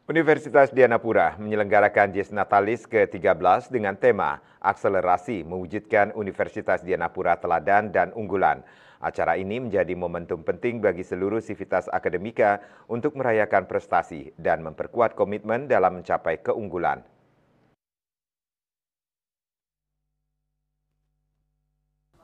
Universitas Dianapura menyelenggarakan JIS Natalis ke-13 dengan tema Akselerasi Mewujudkan Universitas Dianapura Teladan dan Unggulan. Acara ini menjadi momentum penting bagi seluruh sivitas akademika untuk merayakan prestasi dan memperkuat komitmen dalam mencapai keunggulan.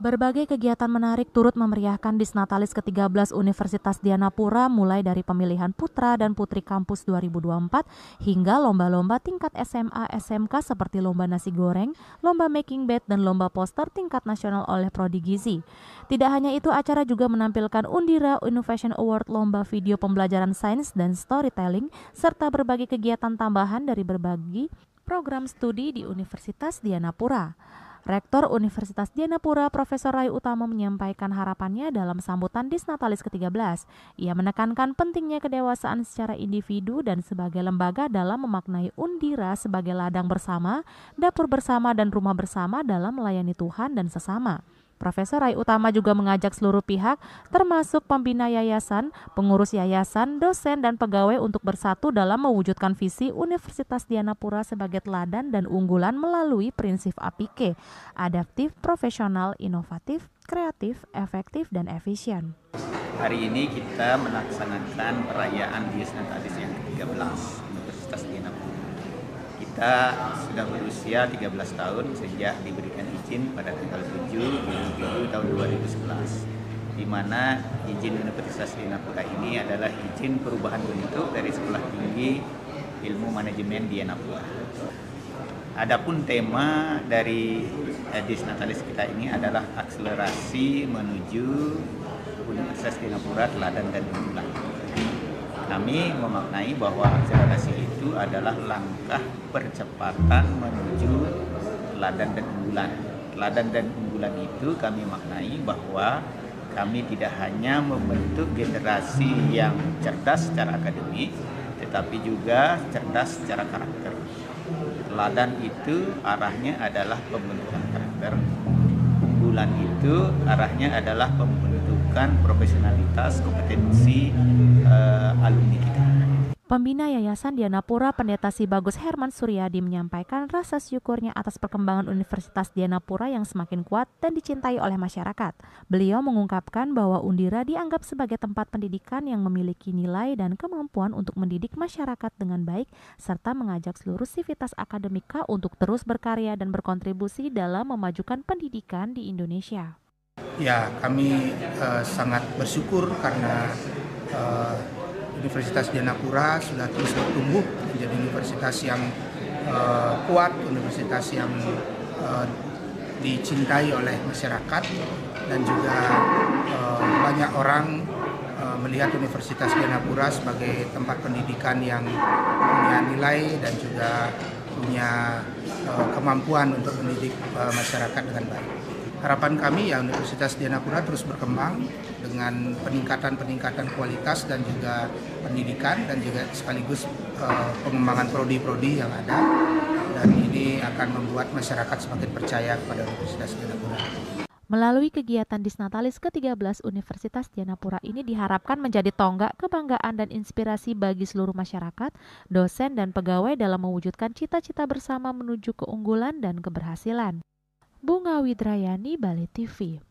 Berbagai kegiatan menarik turut memeriahkan Disnatalis ke-13 Universitas Dianapura mulai dari pemilihan putra dan putri kampus 2024 hingga lomba-lomba tingkat SMA SMK seperti lomba nasi goreng, lomba making bed, dan lomba poster tingkat nasional oleh Prodi Gizi. Tidak hanya itu, acara juga menampilkan Undira Innovation Award, lomba video pembelajaran sains dan storytelling, serta berbagai kegiatan tambahan dari berbagai program studi di Universitas Dianapura. Rektor Universitas Dianapura, Profesor Rai Utama menyampaikan harapannya dalam sambutan Disnatalis ke-13. Ia menekankan pentingnya kedewasaan secara individu dan sebagai lembaga dalam memaknai Undira sebagai ladang bersama, dapur bersama, dan rumah bersama dalam melayani Tuhan dan sesama. Profesor Rai Utama juga mengajak seluruh pihak, termasuk pembina yayasan, pengurus yayasan, dosen, dan pegawai untuk bersatu dalam mewujudkan visi Universitas Dianapura sebagai teladan dan unggulan melalui prinsip APIK, adaptif, profesional, inovatif, kreatif, efektif, dan efisien. Hari ini kita melaksanakan perayaan JIS Natalis yang ke-13 Universitas Dianapura. Kita sudah berusia 13 tahun sejak diberikan izin pada tanggal 7 Juli tahun 2011, di mana izin Universitas Dianapura ini adalah izin perubahan bentuk dari Sekolah Tinggi Ilmu Manajemen Dianapura. Adapun tema dari JIS Natalis kita ini adalah akselerasi menuju Universitas Dianapura Teladan dan Unggulan. Kami memaknai bahwa akselerasi itu adalah langkah percepatan menuju teladan dan unggulan. Teladan dan unggulan itu kami maknai bahwa kami tidak hanya membentuk generasi yang cerdas secara akademik, tetapi juga cerdas secara karakter. Teladan itu arahnya adalah pembentukan karakter. Unggulan itu arahnya adalah pembentukan profesionalitas, kompetensi alumni kita. Pembina Yayasan Dianapura, Pendeta Si Bagus Herman Suryadi, menyampaikan rasa syukurnya atas perkembangan Universitas Dianapura yang semakin kuat dan dicintai oleh masyarakat. Beliau mengungkapkan bahwa Undira dianggap sebagai tempat pendidikan yang memiliki nilai dan kemampuan untuk mendidik masyarakat dengan baik, serta mengajak seluruh sivitas akademika untuk terus berkarya dan berkontribusi dalam memajukan pendidikan di Indonesia. Ya, kami sangat bersyukur karena Universitas Dianapura sudah terus bertumbuh menjadi universitas yang kuat, universitas yang dicintai oleh masyarakat, dan juga banyak orang melihat Universitas Dianapura sebagai tempat pendidikan yang punya nilai dan juga punya kemampuan untuk mendidik masyarakat dengan baik. Harapan kami ya Universitas Dianapura terus berkembang dengan peningkatan kualitas dan juga pendidikan, dan juga sekaligus pengembangan prodi-prodi yang ada, dan ini akan membuat masyarakat semakin percaya kepada Universitas Dianapura. Melalui kegiatan Disnatalis ke-13 Universitas Dianapura ini diharapkan menjadi tonggak kebanggaan dan inspirasi bagi seluruh masyarakat, dosen, dan pegawai dalam mewujudkan cita-cita bersama menuju keunggulan dan keberhasilan. Bunga Widrayani, Bali TV.